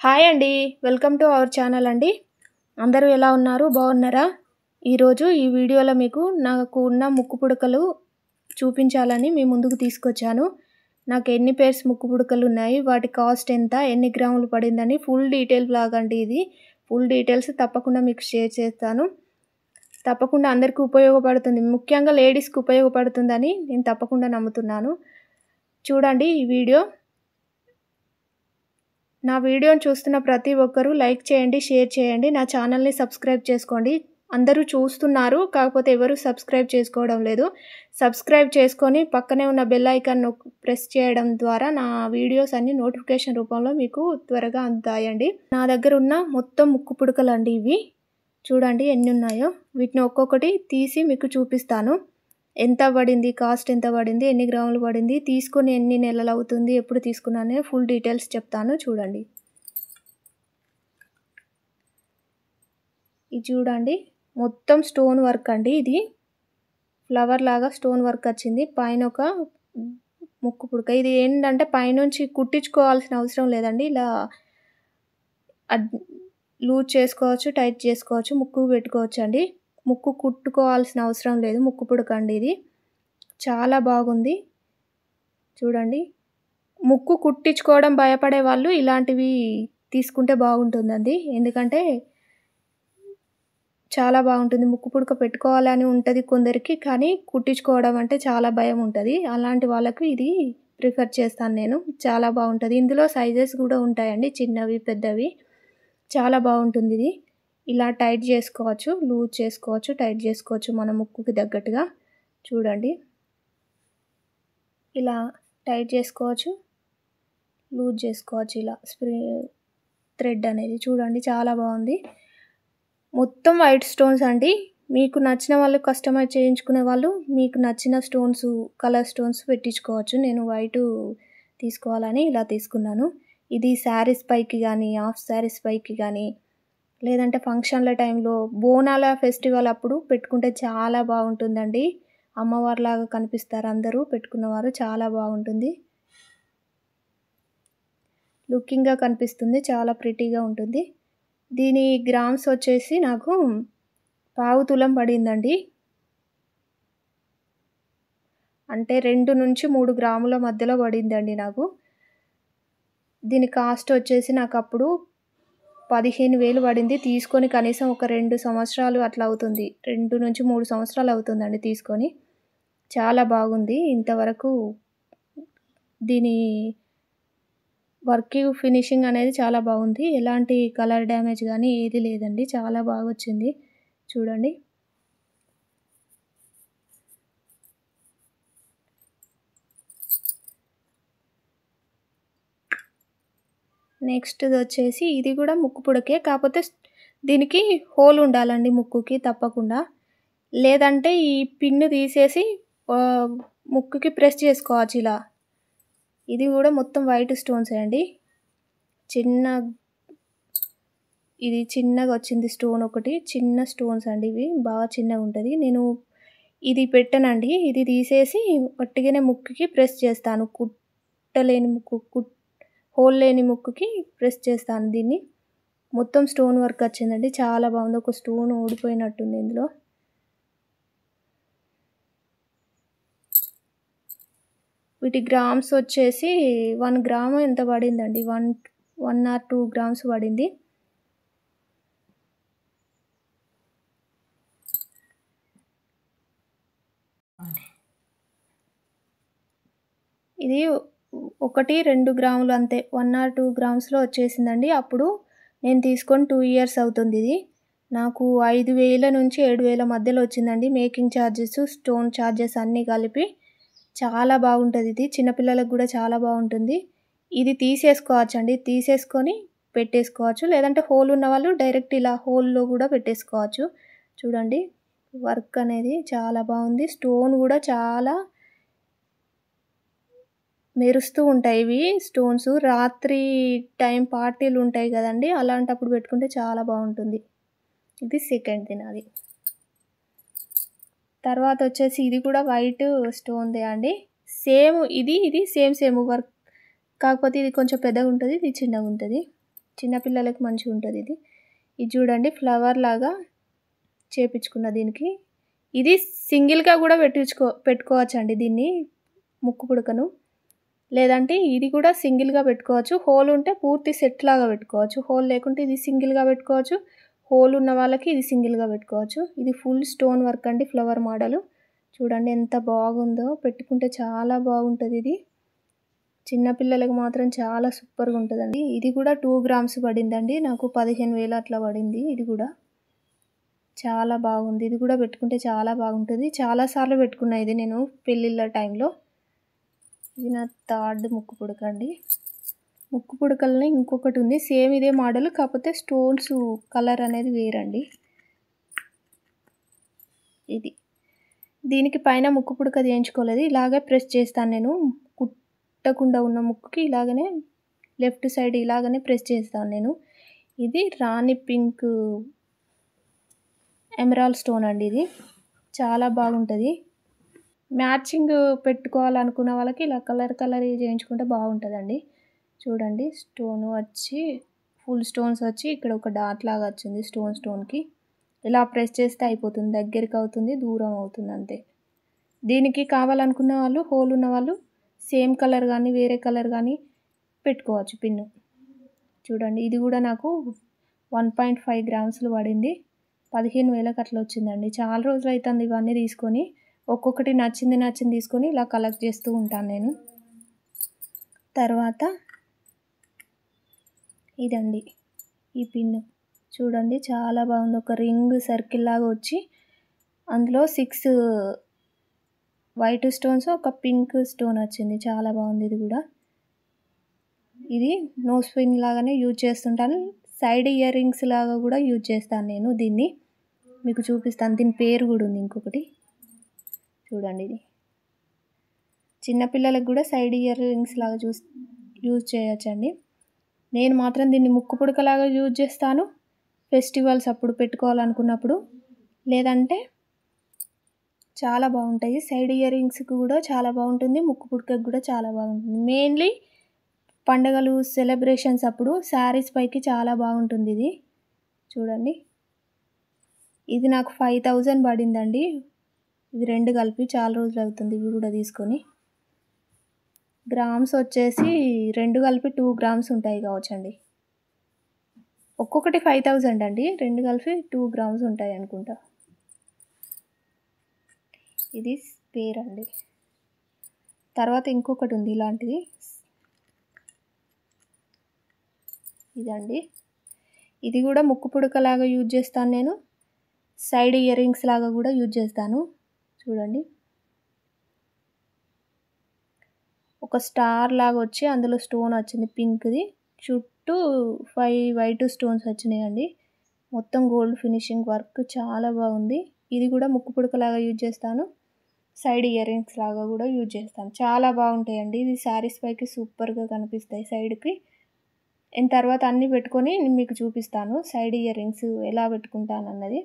Hi అండి, welcome to our channel అండి. అందరూ ఎలా ఉన్నారు, బాగున్నారా? ఈరోజు ఈ వీడియోలో మీకు నాకు ఉన్న ముక్కు పుడకలు చూపించాలని మీ ముందుకు తీసుకొచ్చాను. నాకు ఎన్ని పేర్స్ ముక్కు పుడకలు ఉన్నాయి, వాటి కాస్ట్ ఎంత, ఎన్ని గ్రాములు పడిందని ఫుల్ డీటెయిల్ బ్లాగ్ అండి ఇది. ఫుల్ డీటెయిల్స్ తప్పకుండా మీకు షేర్ చేస్తాను. తప్పకుండా అందరికీ ఉపయోగపడుతుంది, ముఖ్యంగా లేడీస్కి ఉపయోగపడుతుందని నేను తప్పకుండా నమ్ముతున్నాను. చూడండి ఈ వీడియో. నా వీడియోని చూస్తున్న ప్రతి ఒక్కరూ లైక్ చేయండి, షేర్ చేయండి, నా ఛానల్ని సబ్స్క్రైబ్ చేసుకోండి. అందరూ చూస్తున్నారు, కాకపోతే ఎవరు సబ్స్క్రైబ్ చేసుకోవడం లేదు. సబ్స్క్రైబ్ చేసుకొని పక్కనే ఉన్న బెల్ ఐకాన్ ప్రెస్ చేయడం ద్వారా నా వీడియోస్ అన్ని నోటిఫికేషన్ రూపంలో మీకు త్వరగా అందుతాయండి. నా దగ్గర ఉన్న మొత్తం ముక్కు పుడకలు అండి ఇవి. చూడండి ఎన్ని ఉన్నాయో. వీటిని ఒక్కొక్కటి తీసి మీకు చూపిస్తాను. ఎంత పడింది, కాస్ట్ ఎంత పడింది, ఎన్ని గ్రాములు పడింది, తీసుకొని ఎన్ని నెలలు అవుతుంది, ఎప్పుడు తీసుకున్నానే ఫుల్ డీటెయిల్స్ చెప్తాను. చూడండి. ఇది చూడండి, మొత్తం స్టోన్ వర్క్ అండి. ఇది ఫ్లవర్ లాగా స్టోన్ వర్క్ వచ్చింది. పైన ఒక ముక్కు పుడక. ఇది ఏంటంటే పైనుంచి కుట్టించుకోవాల్సిన అవసరం లేదండి. ఇలా లూజ్ చేసుకోవచ్చు, టైట్ చేసుకోవచ్చు, ముక్కు పెట్టుకోవచ్చు అండి. ముక్కు కుట్టుకోవాల్సిన అవసరం లేదు. ముక్కు పుడక అండి ఇది. చాలా బాగుంది. చూడండి, ముక్కు కుట్టించుకోవడం భయపడే వాళ్ళు ఇలాంటివి తీసుకుంటే బాగుంటుందండి. ఎందుకంటే చాలా బాగుంటుంది. ముక్కు పుడక పెట్టుకోవాలని ఉంటుంది కొందరికి, కానీ కుట్టించుకోవడం అంటే చాలా భయం ఉంటుంది. అలాంటి వాళ్ళకు ఇది ప్రిఫర్ చేస్తాను నేను. చాలా బాగుంటుంది. ఇందులో సైజెస్ కూడా ఉంటాయండి, చిన్నవి పెద్దవి. చాలా బాగుంటుంది ఇది. ఇలా టైట్ చేసుకోవచ్చు, లూజ్ చేసుకోవచ్చు, టైట్ చేసుకోవచ్చు మన ముక్కుకి తగ్గట్టుగా. చూడండి, ఇలా టైట్ చేసుకోవచ్చు, లూజ్ చేసుకోవచ్చు. ఇలా థ్రెడ్ అనేది చూడండి, చాలా బాగుంది. మొత్తం వైట్ స్టోన్స్ అండి. మీకు నచ్చిన వాళ్ళు కస్టమైజ్ చేయించుకునే వాళ్ళు మీకు నచ్చిన స్టోన్స్, కలర్ స్టోన్స్ పెట్టించుకోవచ్చు. నేను వైట్ తీసుకోవాలని ఇలా తీసుకున్నాను. ఇది శారీస్ పైకి కానీ, హాఫ్ శారీస్ పైకి కానీ, లేదంటే ఫంక్షన్ల టైంలో, బోనాల ఫెస్టివల్ అప్పుడు పెట్టుకుంటే చాలా బాగుంటుందండి. అమ్మవారిలాగా కనిపిస్తారు అందరూ పెట్టుకున్నవారు. చాలా బాగుంటుంది, లుకింగ్గా కనిపిస్తుంది, చాలా ప్రిటీగా ఉంటుంది. దీని గ్రామ్స్ వచ్చేసి నాకు 1/2 తులం పడిందండి. అంటే 2 నుంచి 3 గ్రాముల మధ్యలో పడిందండి నాకు. దీని కాస్ట్ వచ్చేసి నాకు అప్పుడు 15,000 పడింది. తీసుకొని కనీసం ఒక 2 సంవత్సరాలు అట్లా అవుతుంది. 2 నుంచి 3 సంవత్సరాలు అవుతుందండి తీసుకొని. చాలా బాగుంది. ఇంతవరకు దీని వర్కింగ్ ఫినిషింగ్ అనేది చాలా బాగుంది. ఎలాంటి కలర్ డ్యామేజ్ కానీ ఏది లేదండి. చాలా బాగా వచ్చింది. చూడండి, నెక్స్ట్ వచ్చేసి ఇది కూడా ముక్కు పుడకే, కాకపోతే దీనికి హోల్ ఉండాలండి ముక్కుకి తప్పకుండా. లేదంటే ఈ పిన్ను తీసేసి ముక్కుకి ప్రెస్ చేసుకోవచ్చు ఇలా. ఇది కూడా మొత్తం వైట్ స్టోన్స్ అండి. ఇది చిన్నగా వచ్చింది స్టోన్ ఒకటి. చిన్న స్టోన్స్ అండి ఇవి, బాగా చిన్నగా ఉంటుంది. నేను ఇది పెట్టానండి. ఇది తీసేసి పట్టిగానే ముక్కుకి ప్రెస్ చేస్తాను. కుట్టలేని ముక్కు, హోల్ లేని ముక్కుకి ప్రెస్ చేస్తాను దీన్ని. మొత్తం స్టోన్ వర్క్ వచ్చిందండి. చాలా బాగుంది. ఒక స్టోన్ ఊడిపోయినట్టుంది ఇందులో. వీటి గ్రామ్స్ వచ్చేసి 1 గ్రాము ఎంత పడిందండి, 1 or 2 గ్రామ్స్ పడింది. ఇది 1-2 గ్రాములు అంతే, 1 or 2 గ్రామ్స్లో వచ్చేసిందండి. అప్పుడు నేను తీసుకొని 2 years అవుతుంది. ఇది నాకు 5,000 నుంచి 7,000 మధ్యలో వచ్చిందండి. మేకింగ్ ఛార్జెస్, స్టోన్ ఛార్జెస్ అన్నీ కలిపి. చాలా బాగుంటుంది ఇది. చిన్నపిల్లలకు కూడా చాలా బాగుంటుంది. ఇది తీసేసుకోవచ్చు అండి. తీసేసుకొని పెట్టేసుకోవచ్చు, లేదంటే హోల్ ఉన్న వాళ్ళు డైరెక్ట్ ఇలా హోల్లో కూడా పెట్టేసుకోవచ్చు. చూడండి, వర్క్ అనేది చాలా బాగుంది. స్టోన్ కూడా చాలా మెరుస్తూ ఉంటాయి ఇవి స్టోన్స్. రాత్రి టైం పార్టీలు ఉంటాయి కదండి, అలాంటప్పుడు పెట్టుకుంటే చాలా బాగుంటుంది. ఇది సెకండ్ నాది. తర్వాత వచ్చేసి ఇది కూడా వైట్ స్టోన్దే అండి. సేమ్ ఇది సేమ్ వర్క్, కాకపోతే ఇది కొంచెం పెద్దగా ఉంటుంది, ఇది చిన్నగా ఉంటుంది. చిన్నపిల్లలకి మంచిగా ఉంటుంది ఇది. ఇది చూడండి ఫ్లవర్ లాగా చేపించుకున్న దీనికి. ఇది సింగిల్గా కూడా పెట్టుకోవచ్చండి దీన్ని ముక్కు పుడకను. లేదంటే ఇది కూడా సింగిల్గా పెట్టుకోవచ్చు. హోల్ ఉంటే పూర్తి సెట్ లాగా పెట్టుకోవచ్చు. హోల్ లేకుంటే ఇది సింగిల్గా పెట్టుకోవచ్చు. హోల్ ఉన్న వాళ్ళకి ఇది సింగిల్గా పెట్టుకోవచ్చు. ఇది ఫుల్ స్టోన్ వర్క్ అండి, ఫ్లవర్ మోడల్. చూడండి ఎంత బాగుందో, పెట్టుకుంటే చాలా బాగుంటుంది ఇది. చిన్నపిల్లలకు మాత్రం చాలా సూపర్గా ఉంటుందండి. ఇది కూడా 2 గ్రామ్స్ పడిందండి నాకు, 15,000 అట్లా పడింది. ఇది కూడా చాలా బాగుంది. ఇది కూడా పెట్టుకుంటే చాలా బాగుంటుంది. చాలాసార్లు పెట్టుకున్నా ఇది నేను పెళ్ళిళ్ళ టైంలో. ఇది నా 3rd ముక్కు పుడక అండి. ముక్కు పుడకల్ని ఇంకొకటి ఉంది సేమ్ ఇదే మోడల్, కాకపోతే స్టోన్స్ కలర్ అనేది వేరండి. ఇది దీనికి పైన ముక్కు పుడక చేయించుకోలేదు, ఇలాగే ప్రెస్ చేస్తాను నేను. కుట్టకుండా ఉన్న ముక్కుకి ఇలాగనే లెఫ్ట్ సైడ్ ఇలాగనే ప్రెస్ చేస్తాను నేను. ఇది రాణి పింక్ ఎమరాల్డ్ స్టోన్ అండి. ఇది చాలా బాగుంటుంది. మ్యాచింగ్ పెట్టుకోవాలనుకున్న వాళ్ళకి ఇలా కలర్ చేయించుకుంటే బాగుంటుందండి. చూడండి స్టోన్ వచ్చి ఫుల్ స్టోన్స్ వచ్చి ఇక్కడ ఒక డాట్ లాగా వచ్చింది స్టోన్కి. ఇలా ప్రెస్ చేస్తే అయిపోతుంది, దగ్గరికి అవుతుంది, దూరం అవుతుంది అంతే. దీనికి కావాలనుకున్న వాళ్ళు, హోల్ ఉన్న వాళ్ళు సేమ్ కలర్ కానీ వేరే కలర్ కానీ పెట్టుకోవచ్చు పిన్ను. చూడండి ఇది కూడా నాకు 1.5 గ్రామ్స్లు పడింది. 15,000కి అట్లా వచ్చిందండి. చాలా రోజులు అవుతుంది ఇవన్నీ తీసుకొని. ఒక్కొక్కటి నచ్చింది తీసుకొని ఇలా కలెక్ట్ చేస్తూ ఉంటాను నేను. తర్వాత ఇదండి ఈ పిన్ను. చూడండి చాలా బాగుంది. ఒక రింగ్ సర్కిల్ లాగా వచ్చి అందులో 6 వైట్ స్టోన్స్, ఒక పింక్ స్టోన్ వచ్చింది. చాలా బాగుంది ఇది కూడా. ఇది నోస్ పిన్ లాగానే యూజ్ చేస్తుంటాను. సైడ్ ఇయర్ రింగ్స్ లాగా కూడా యూజ్ చేస్తాను నేను దీన్ని. మీకు చూపిస్తాను, దీని పేరు కూడా ఉంది ఇంకొకటి. చూడండి ఇది చిన్నపిల్లలకు కూడా సైడ్ ఇయర్ రింగ్స్ లాగా యూజ్ చేయొచ్చండి. నేను మాత్రం దీన్ని ముక్కు పుడకలాగా యూజ్ చేస్తాను ఫెస్టివల్స్ అప్పుడు పెట్టుకోవాలనుకున్నప్పుడు. లేదంటే చాలా బాగుంటాయి. సైడ్ ఇయర్ రింగ్స్కి కూడా చాలా బాగుంటుంది, ముక్కు పుడకకి కూడా చాలా బాగుంటుంది. మెయిన్లీ పండుగలు సెలబ్రేషన్స్ అప్పుడు శారీస్ పైకి చాలా బాగుంటుంది ఇది. చూడండి ఇది నాకు 5,000 పడిందండి. ఇది 2 కలిపి చాలా రోజులు అవుతుంది ఇవి కూడా తీసుకొని. గ్రామ్స్ వచ్చేసి 2 కలిపి 2 గ్రామ్స్ ఉంటాయి కావచ్చండి. ఒక్కొక్కటి 5,000 అండి, 2 కలిపి 2 గ్రామ్స్ ఉంటాయి అనుకుంటా. ఇది స్పేర్ అండి. తర్వాత ఇంకొకటి ఉంది ఇలాంటిది, ఇదండి. ఇది కూడా ముక్కు పుడకలాగా యూజ్ చేస్తాను నేను, సైడ్ ఇయర్ రింగ్స్ లాగా కూడా యూజ్ చేస్తాను. చూడండి ఒక స్టార్ లాగా వచ్చి అందులో స్టోన్ వచ్చింది పింక్ది, చుట్టూ 5 వైట్ స్టోన్స్ వచ్చినాయండి. మొత్తం గోల్డ్ ఫినిషింగ్ వర్క్ చాలా బాగుంది. ఇది కూడా ముక్కు పుడకలాగా యూజ్ చేస్తాను, సైడ్ ఇయర్ రింగ్స్ లాగా కూడా యూజ్ చేస్తాను. చాలా బాగుంటాయండి. ఇది శారీస్ పైకి సూపర్గా కనిపిస్తాయి సైడ్కి. నేను తర్వాత అన్నీ పెట్టుకొని మీకు చూపిస్తాను సైడ్ ఇయర్ రింగ్స్ ఎలా పెట్టుకుంటాను అన్నది.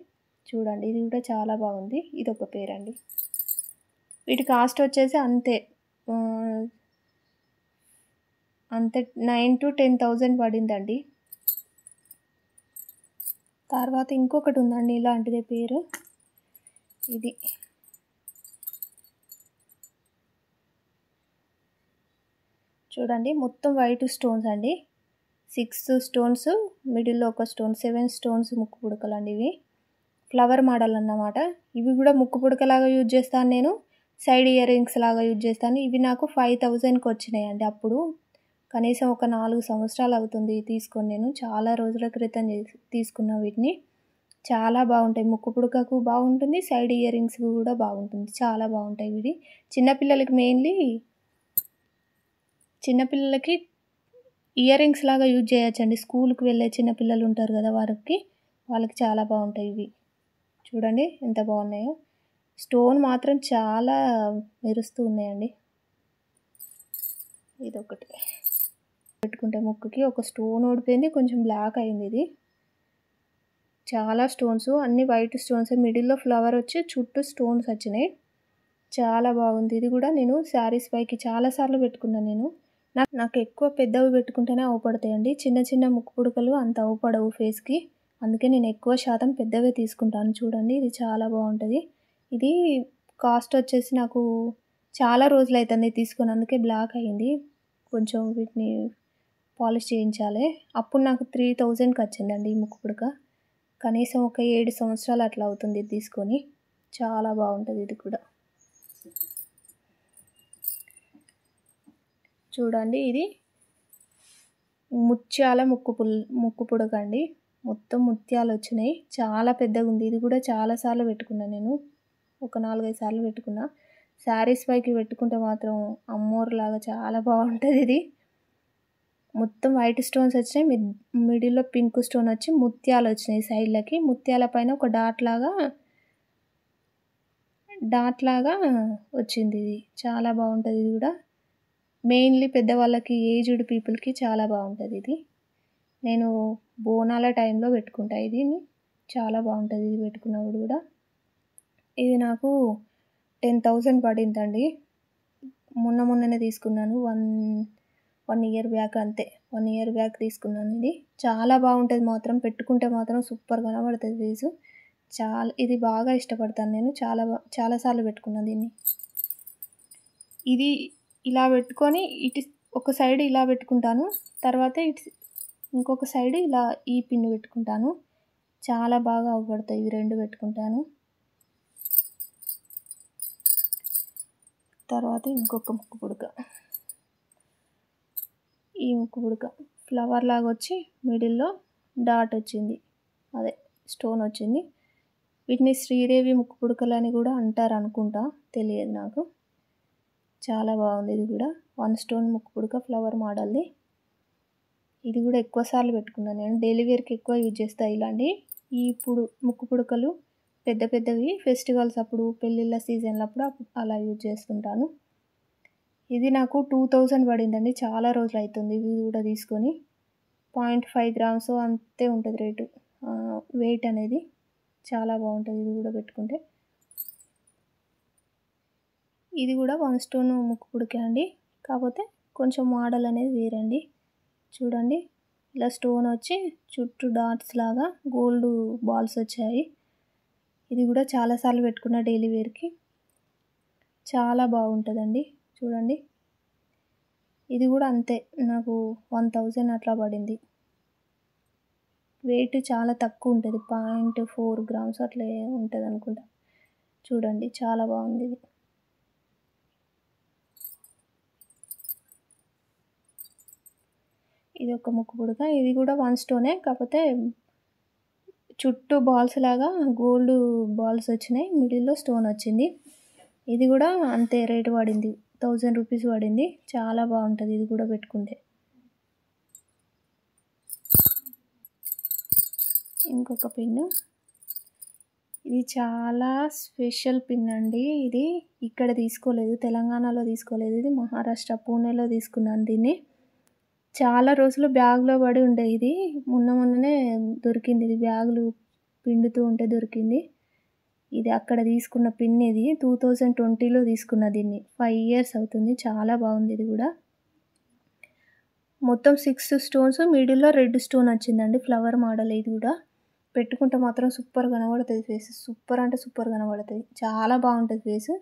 చూడండి ఇది కూడా చాలా బాగుంది. ఇది ఒక పేర్ అండి. వీటి కాస్ట్ వచ్చేసి అంతే 9,000 to 10,000 పడిందండి. తర్వాత ఇంకొకటి ఉందండి ఇలాంటిదే పేరు. ఇది చూడండి మొత్తం వైట్ స్టోన్స్ అండి. 6 స్టోన్స్, మిడిల్లో ఒక స్టోన్, 7 స్టోన్స్ ముక్కు పుడకలండి. ఇవి ఫ్లవర్ మోడల్ అన్నమాట. ఇవి కూడా ముక్కు పుడకలాగా యూజ్ చేస్తాను నేను, సైడ్ ఇయర్ రింగ్స్ లాగా యూజ్ చేస్తాను. ఇవి నాకు 5,000కి వచ్చినాయండి. అప్పుడు కనీసం ఒక 4 సంవత్సరాలు అవుతుంది తీసుకొని. నేను చాలా రోజుల క్రితం తీసుకున్న వీటిని. చాలా బాగుంటాయి, ముక్కు పుడకకు బాగుంటుంది, సైడ్ ఇయర్ రింగ్స్కి కూడా బాగుంటుంది, చాలా బాగుంటాయి. ఇవి చిన్నపిల్లలకి మెయిన్లీ చిన్నపిల్లలకి ఇయర్ రింగ్స్ లాగా యూజ్ చేయొచ్చండి. స్కూల్కి వెళ్ళే చిన్నపిల్లలు ఉంటారు కదా, వాళ్ళకి చాలా బాగుంటాయి ఇవి. చూడండి ఎంత బాగున్నాయో. స్టోన్ మాత్రం చాలా మెరుస్తూ ఉన్నాయండి. ఇదొకటి పెట్టుకుంటే ముక్కుకి ఒక స్టోన్ ఓడిపోయింది, కొంచెం బ్లాక్ అయింది. ఇది చాలా స్టోన్స్, అన్ని వైట్ స్టోన్స్, మిడిల్లో ఫ్లవర్ వచ్చి చుట్టూ స్టోన్స్ వచ్చినాయి. చాలా బాగుంది. ఇది కూడా నేను శారీస్ పైకి చాలాసార్లు పెట్టుకున్నాను నేను. నాకు ఎక్కువ పెద్దవి పెట్టుకుంటేనే అవపడతాయండి. చిన్న చిన్న ముక్కు పుడకలు అంత అవపడవు ఫేస్‌కి. అందుకే నేను ఎక్కువ శాతం పెద్దవే తీసుకుంటాను. చూడండి ఇది చాలా బావుంటది. ఇది కాస్ట్ వచ్చేసి నాకు చాలా రోజులైతుంది తీసుకొని. అందుకే బ్లాక్ అయింది. కొంచెం వీటిని పాలిష్ చేయించాలి. అప్పుడు నాకు 3000కి వచ్చిందండి ఈ ముక్కు పుడక. కనీసం ఒక 7 సంవత్సరాలు అట్లా అవుతుంది ఇది తీసుకొని. చాలా బాగుంటుంది ఇది కూడా. చూడండి ఇది ముత్యాల ముక్కు పుడక అండి. మొత్తం ముత్యాలు వచ్చినాయి. చాలా పెద్దగా ఉంది. ఇది కూడా చాలాసార్లు పెట్టుకున్నా నేను. ఒక 4-5 సార్లు పెట్టుకున్నా. శారీస్ పైకి పెట్టుకుంటే మాత్రం అమ్మోరులాగా చాలా బాగుంటుంది ఇది. మొత్తం వైట్ స్టోన్స్ వచ్చినాయి. మిడిల్లో పింక్ స్టోన్ వచ్చి ముత్యాలు వచ్చినాయి సైడ్లకి. ముత్యాల పైన ఒక డాట్ లాగా వచ్చింది ఇది. చాలా బాగుంటుంది ఇది కూడా. మెయిన్లీ పెద్దవాళ్ళకి, ఏజ్డ్ పీపుల్కి చాలా బాగుంటుంది ఇది. నేను బోనాల టైంలో పెట్టుకుంటా ఇది. చాలా బాగుంటుంది ఇది పెట్టుకున్నప్పుడు కూడా. ఇది నాకు 10,000 పడిందండి. మొన్ననే తీసుకున్నాను. 1 ఇయర్ బ్యాక్ అంతే. 1 ఇయర్ బ్యాక్ తీసుకున్నాను ఇది. చాలా బాగుంటుంది మాత్రం. పెట్టుకుంటే మాత్రం సూపర్ కనబడుతుంది ఫేసు. ఇది బాగా ఇష్టపడతాను నేను. చాలాసార్లు పెట్టుకున్నాను దీన్ని. ఇది ఇలా పెట్టుకొని ఒక సైడ్ ఇలా పెట్టుకుంటాను. తర్వాత ఇంకొక సైడ్ ఇలా ఈ పిన్ పెట్టుకుంటాను. చాలా బాగా అవపడతాయి. ఇవి 2 పెట్టుకుంటాను. తర్వాత ఇంకొక ముక్కు పుడక. ఈ ముక్కు పుడక ఫ్లవర్ లాగా వచ్చి మిడిల్లో డాట్ వచ్చింది. అదే స్టోన్ వచ్చింది. వీటిని శ్రీదేవి ముక్కు పుడకలు అని కూడా అంటారు అనుకుంటా, తెలియదు నాకు. చాలా బాగుంది ఇది కూడా. 1 స్టోన్ ముక్కు పుడక ఫ్లవర్ మోడల్ది. ఇది కూడా ఎక్కువ సార్లు పెట్టుకున్నాను నేను. డైలీ వేర్కి ఎక్కువ యూజ్ చేస్తాను ఇలాంటి. ఇప్పుడు ముక్కు పుడకలు పెద్దవి ఫెస్టివల్స్ అప్పుడు, పెళ్ళిళ్ళ సీజన్లప్పుడు అలా యూజ్ చేస్తుంటాను. ఇది నాకు 2000 పడిందండి. చాలా రోజులు అవుతుంది ఇది కూడా తీసుకొని. 0.5 గ్రామ్స్ అంతే ఉంటుంది రేటు, వెయిట్ అనేది. చాలా బాగుంటుంది ఇది కూడా పెట్టుకుంటే. ఇది కూడా 1 స్టోన్ ముక్కు పుడకే అండి. కాకపోతే కొంచెం మోడల్ అనేది వేరండి. చూడండి ఇలా స్టోన్ వచ్చి చుట్టూ డాట్స్ లాగా గోల్డ్ బాల్స్ వచ్చాయి. ఇది కూడా చాలాసార్లు పెట్టుకున్న డైలీ వేర్కి. చాలా బాగుంటుందండి. చూడండి ఇది కూడా అంతే. నాకు 1000 అట్లా పడింది. వెయిట్ చాలా తక్కువ ఉంటుంది. 0.4 గ్రామ్స్ అట్లా ఉంటుంది అనుకుంటా. చూడండి చాలా బాగుంది ఇది. ఇది ఒక ముక్కు పుడక. ఇది కూడా 1 స్టోనే. కాకపోతే చుట్టూ బాల్స్ లాగా గోల్డ్ బాల్స్ వచ్చినాయి. మిడిల్లో స్టోన్ వచ్చింది. ఇది కూడా అంతే రేటు పడింది. 1000 రూపీస్ పడింది. చాలా బాగుంటుంది ఇది కూడా పెట్టుకుంటే. ఇంకొక పిన్. ఇది చాలా స్పెషల్ పిన్ అండి. ఇది ఇక్కడ తీసుకోలేదు, తెలంగాణలో తీసుకోలేదు. ఇది మహారాష్ట్ర పూణేలో తీసుకున్నాను దీన్ని. చాలా రోజులు బ్యాగ్లో పడి ఉండే ఇది. మొన్ననే దొరికింది ఇది. బ్యాగులు పిండుతూ ఉంటే దొరికింది. ఇది అక్కడ తీసుకున్న పిన్ ఇది. 2020లో తీసుకున్న దీన్ని. 5 ఇయర్స్ అవుతుంది. చాలా బాగుంది ఇది కూడా. మొత్తం 6 స్టోన్స్, మిడిల్లో రెడ్ స్టోన్ వచ్చిందండి. ఫ్లవర్ మోడల్ ఇది కూడా. పెట్టుకుంటే మాత్రం సూపర్ కనబడుతుంది ఫేస్. సూపర్ అంటే సూపర్ కనబడుతుంది. చాలా బాగుంటుంది ఫేస్.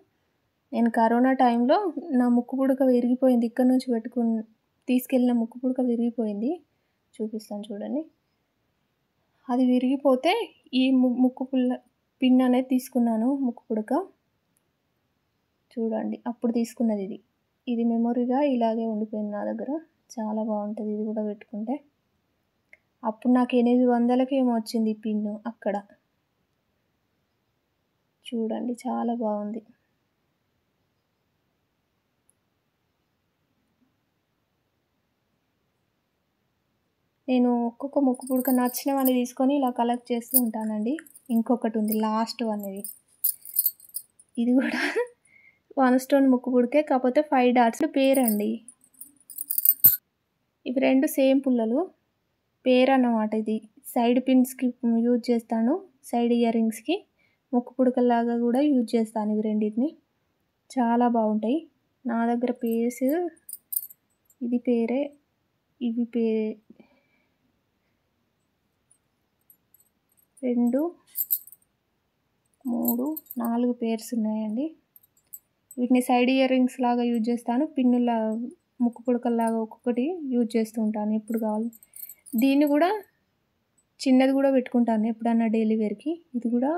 నేను కరోనా టైంలో నా ముక్కు పుడక విరిగిపోయింది. ఇక్కడ నుంచి తీసుకెళ్ళిన ముక్కు పుడక విరిగిపోయింది. చూపిస్తాను చూడండి. అది విరిగిపోతే ఈ పిన్ అనేది తీసుకున్నాను ముక్కు పుడక. చూడండి అప్పుడు తీసుకున్నది ఇది. ఇది మెమొరీగా ఇలాగే ఉండిపోయింది నా దగ్గర. చాలా బాగుంటుంది ఇది కూడా పెట్టుకుంటే. అప్పుడు నాకు 800కి ఏమో వచ్చింది ఈ పిన్ను అక్కడ. చూడండి చాలా బాగుంది. నేను ఒక్కొక్క ముక్కు పుడక నచ్చినవన్నీ తీసుకొని ఇలా కలెక్ట్ చేస్తూ ఉంటానండి. ఇంకొకటి ఉంది లాస్ట్ వన్ ఇది. ఇది కూడా 1 స్టోన్ ముక్కు పుడకే. కాకపోతే 5 డాట్స్ పేరండి. ఇవి 2 సేమ్ పుల్లలు. పేరు అన్నమాట ఇది. సైడ్ పిన్స్కి యూజ్ చేస్తాను. సైడ్ ఇయర్ రింగ్స్కి, ముక్కు పుడకలాగా కూడా యూజ్ చేస్తాను ఇవి రెండింటిని. చాలా బాగుంటాయి. నా దగ్గర ఇది పేరే, ఇవి పేరే. 2, 3, 4 పేర్స్ ఉన్నాయండి. వీటిని సైడ్ ఇయర్ రింగ్స్ లాగా యూజ్ చేస్తాను. పిన్నుల ముక్కు పుడకల్లాగా ఒక్కొక్కటి యూజ్ చేస్తూ ఉంటాను ఎప్పుడు కావాలి. దీన్ని కూడా చిన్నది కూడా పెట్టుకుంటాను ఎప్పుడన్నా డైలీ వేర్కి. ఇది కూడా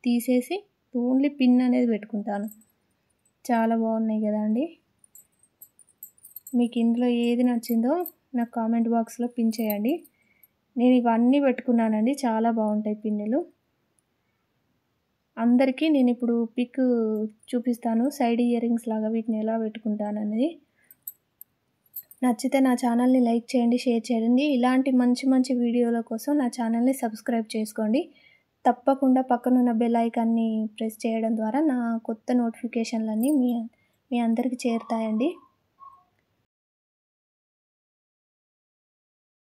తీసేసి ఓన్లీ పిన్ అనేది పెట్టుకుంటాను. చాలా బాగున్నాయి కదా అండి. మీకు ఇందులో ఏది నచ్చిందో నాకు కామెంట్ బాక్స్లో పిన్ చేయండి. నేను ఇవన్నీ పెట్టుకున్నానండి, చాలా బాగుంటాయి పిన్నులు. అందరికీ నేను ఇప్పుడు పిక్ చూపిస్తాను సైడ్ ఇయర్ రింగ్స్ లాగా వీటిని ఎలా పెట్టుకుంటాననేది. నచ్చితే నా ఛానల్ని లైక్ చేయండి, షేర్ చేయండి. ఇలాంటి మంచి మంచి వీడియోల కోసం నా ఛానల్ని సబ్స్క్రైబ్ చేసుకోండి. తప్పకుండా పక్కనున్న బెల్ ఐకాన్ని ప్రెస్ చేయడం ద్వారా నా కొత్త నోటిఫికేషన్లన్నీ మీ అందరికీ చేరుతాయండి.